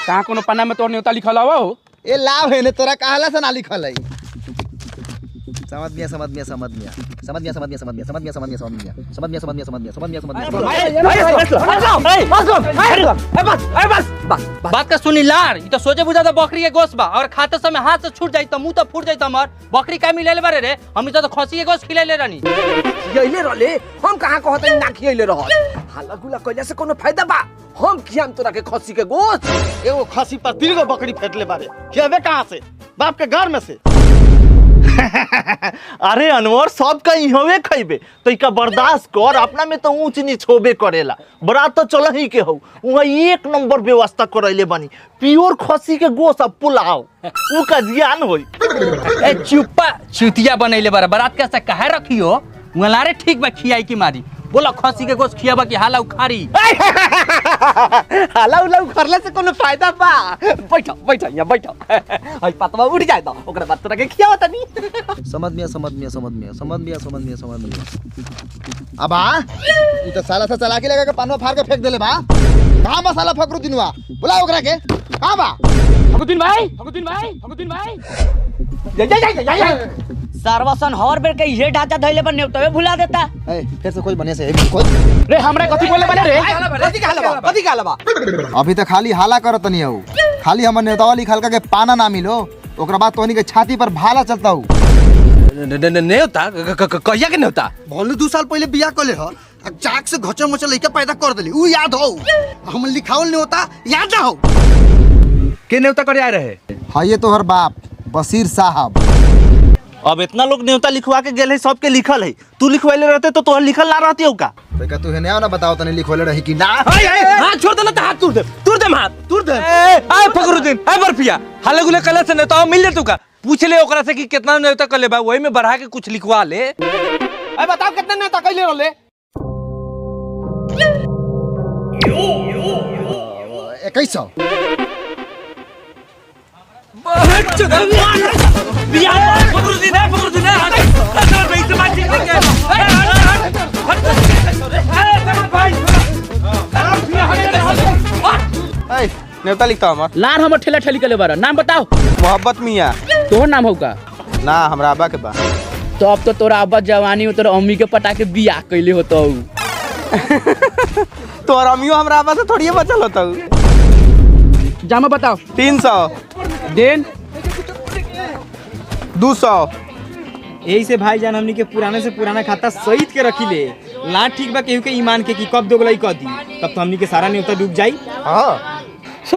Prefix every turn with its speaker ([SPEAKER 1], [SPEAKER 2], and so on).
[SPEAKER 1] कहाँ कोनो पन्ना में तोर न्योता लिखल हवा हो?
[SPEAKER 2] ए लाभ है ने तोरा कहला से ना लिखल है। समझ मिया समझ मिया समझ मिया समझ मिया समझ मिया समझ मिया समझ मिया समझ मिया समझ मिया समझ मिया समझ मिया समझ मिया समझ मिया समझ मिया।
[SPEAKER 3] बात का सुनी लार, ये तो सोचे बुझा था बकरी के गोश्त बा और खाते समय हाथ से छूट जाई तो मुंह तो फूट जाई हमार। बकरी का मिले बारे रे, हम तो खसी के गोश्त खिलाले रानी।
[SPEAKER 4] खियाइले रहले, हम कहां कहत ना खियाइले रहल। हाला गुला कइला से कोनो फायदा बा? हम खियाम तोरा के खसी के गोश्त।
[SPEAKER 2] एगो खसी पर 3 गो बकरी फेटले बारे, खियावे कहां से? बाप के घर में से।
[SPEAKER 5] अरे अनवर सब कहीं होवे खइबे तो इका बर्दाश्त कर, अपना में तो ऊंच नीच होबे करेला। बरात तो चल ही के हो, वहाँ 1 नंबर व्यवस्था करैले बनी, प्योर खसी के गोश्त अब पुलाव ऊ का ज्ञान होई।
[SPEAKER 3] ए चुप्पा चुतिया बनैले बारे, बारात कैसे कहे रखियो लारे ठीक बा खियाई की मारी। बोला खसी के गोश्त खियाबा की हाला उखारी।
[SPEAKER 4] हाला उला उखरले से कोनो फायदा बा? बैठो बैठो यहाँ बैठो। हई पतवा उड़ जाए तो ओकरा बाद तोरा के खियावत नहीं।
[SPEAKER 2] समझ मिया समझ मिया समझ मिया समझ मिया समझ मिया समझ मिया। अब आ ई तो साला सा चला के लगा के पानवा फाड़ के फेंक देले बा। कहां मसाला फकरू दिनवा बुला ओकरा के। कहां बा
[SPEAKER 1] फगुद्दीन भाई, फगुद्दीन भाई, फगुद्दीन भाई।
[SPEAKER 6] सर्वसन हर बेर के ये ढांचा धइले पर नेवतवे भुला देता।
[SPEAKER 2] ए फिर से कोई बने से कोई
[SPEAKER 1] रे हमरा कथी बोले बने रे?
[SPEAKER 4] कथी कहला बा?
[SPEAKER 2] अभी तक खाली हाला करत नहीं हो, खाली हमर नेतावा लिखल का के पाना ना मिलो, ओकरा बाद तोहनी के छाती पर भाला चलता हूँ।
[SPEAKER 4] नेवता कहिया के नेवता?
[SPEAKER 2] बोलू 2 साल पहले बियाह कले हो, चाक से घचर मचर लइका पैदा कर देली, ऊ याद हो। हम लिखावल नहीं होता याद ना हो।
[SPEAKER 4] के नेवता करे आ रहे?
[SPEAKER 2] हाँ ये तोहर बाप बशीर साहब।
[SPEAKER 5] अब इतना लोग न्योता लिखवा के गेल है, सबके लिखल है, तू लिखवाइले रहते तो तोहर लिखल ना रहती हो का?
[SPEAKER 2] बेटा तू हेने आओ ना, बताओ तने लिखवाले रही कि ना।
[SPEAKER 4] हां छोड़ दे ना, हाथ तोड़ दे, तोड़ दे हाथ, तोड़ दे।
[SPEAKER 7] ए फखरुद्दीन, ए बर्फिया, हाले गुले कला से नेता मिल ले तू का? पूछ ले ओकरा से कि कितना नेता कले बा, वही में बढ़ा के कुछ लिखवा ले।
[SPEAKER 4] ए बताओ कितना नेता कइले रहले?
[SPEAKER 2] 2100।
[SPEAKER 1] न्योता लिखता हमार
[SPEAKER 3] लार हमर ठेला ठेली के ले बारा। नाम बताओ।
[SPEAKER 1] मोहब्बत मियां।
[SPEAKER 3] तोहर नाम होगा?
[SPEAKER 1] ना हमरा अब्बा के बा।
[SPEAKER 3] तो अब तो तोरा अब्बा जवानी में तोरा अम्मी के पटा के बियाह कइले होतो।
[SPEAKER 1] तोर अमियो हमरा अब्बा से थोड़ी बचल होता।
[SPEAKER 3] जामा बताओ।
[SPEAKER 1] 300
[SPEAKER 3] देन
[SPEAKER 1] 200।
[SPEAKER 7] यही से भाईजान हमनी के पुराने से पुराना खाता सहित के रखी ले। ला ठीक बा केहू के ईमान के कि कब दोगलाई कह दी, तब तो हमनी के सारा न्योता डूब जाई।
[SPEAKER 1] हाँ